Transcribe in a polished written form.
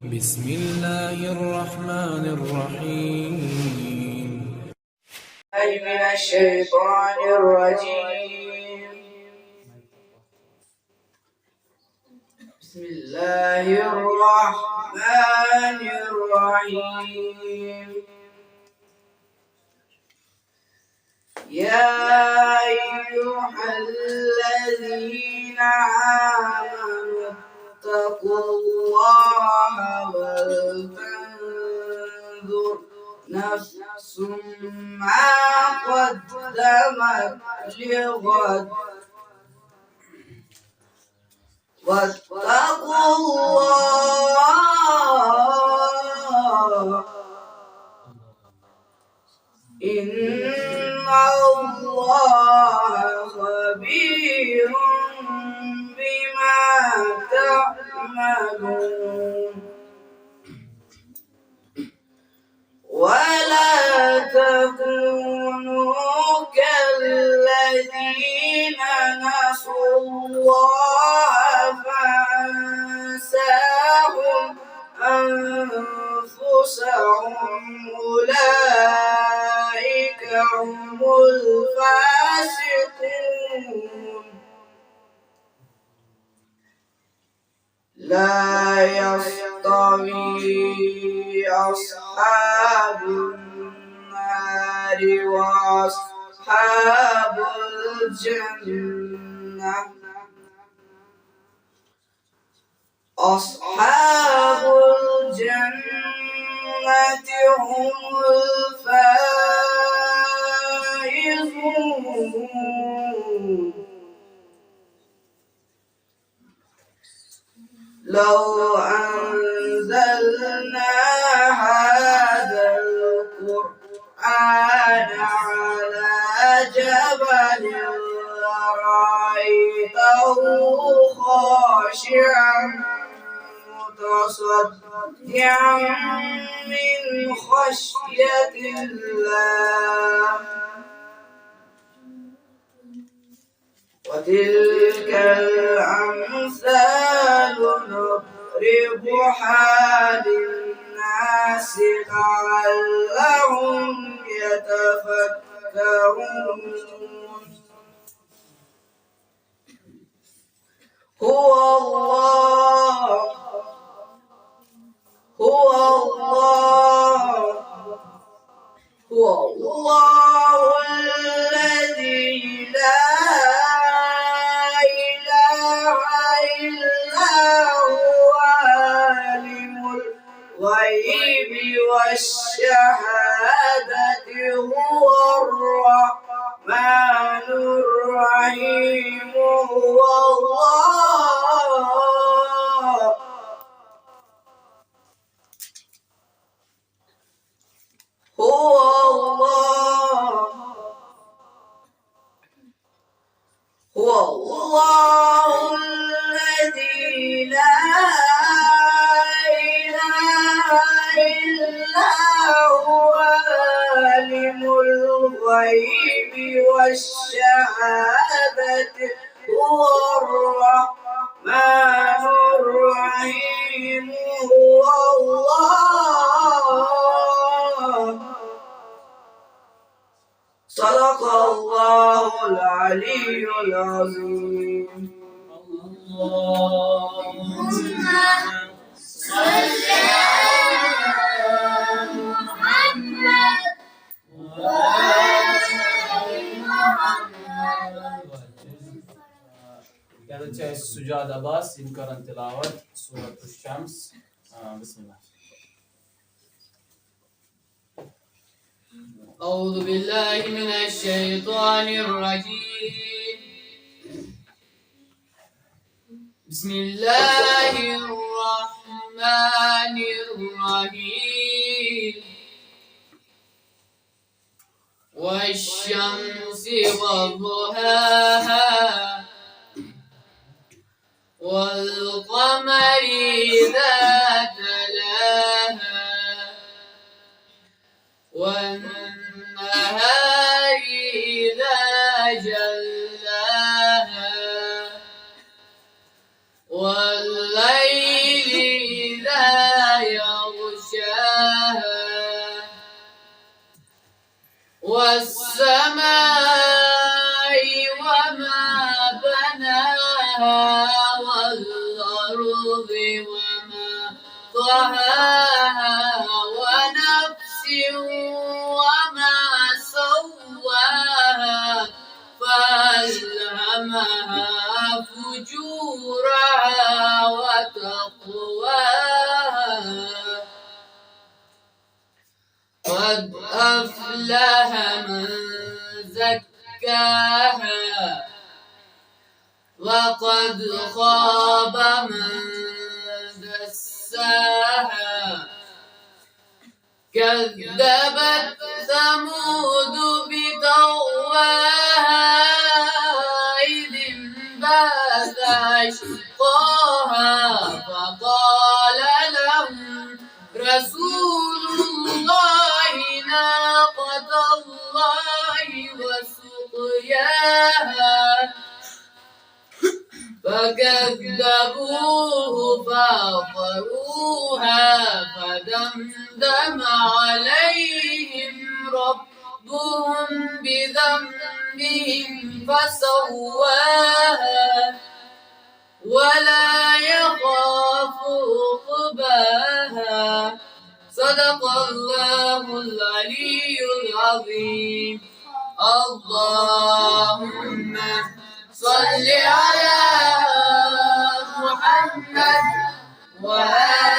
بسم الله الرحمن الرحيم. من الشيطان الرجيم. بسم الله الرحمن الرحيم. يا أيها الذين آمنوا اتقوا الله ولتنظر نفس ما قدمت لغد واتقوا الله إن الله خبير بما تعملون. ولا تكونوا كالذين نسوا الله فأنساهم أنفسهم أولئك هم الفاسقون. لا يستوي أصحاب النار وأصحاب الجنة. أصحاب الجنة هم الفائزون. لو أنزلنا هذا القرآن على جبل لرأيته خاشعا متصدعا من خشية الله. وتلك الأمثال نضربها للناس لعلهم يتفكرون. هو الله الذي لا إله إلا هو عالم الغيب والشهادة هو الرحمن الرحيم. هو الله الذي لا إله إلا هو عالم الغيب والشهادة هو الرحمن الرحيم. هو الله. صدق الله العلي العظيم. اللهم صل على محمد وآل محمد. Geldi Sucada Bas, İmkaran Tilavet, Surat-ı Şems. Bismillah. أعوذ بالله من الشيطان الرجيم. بسم الله الرحمن الرحيم. والشمس وضحاها والقمر إذا تلاها والنهار إذا جلاها والليل إذا والسماء وما بناها والأرض وما طحاها ونفس وما سواها فألهمها فجورها وتقواها قد أفلح من زكاها وقد خاب من دساها كذبت ثمود بطغواها إذ انبعث أشقاها فقال لهم رسول الله ناقة الله وسقياها فكذبوه فعقروها فدمدم عليهم ربهم بذنبهم فسواها ولا يخاف عقباها صدق الله العلي العظيم. اللهم صل على محمد وآل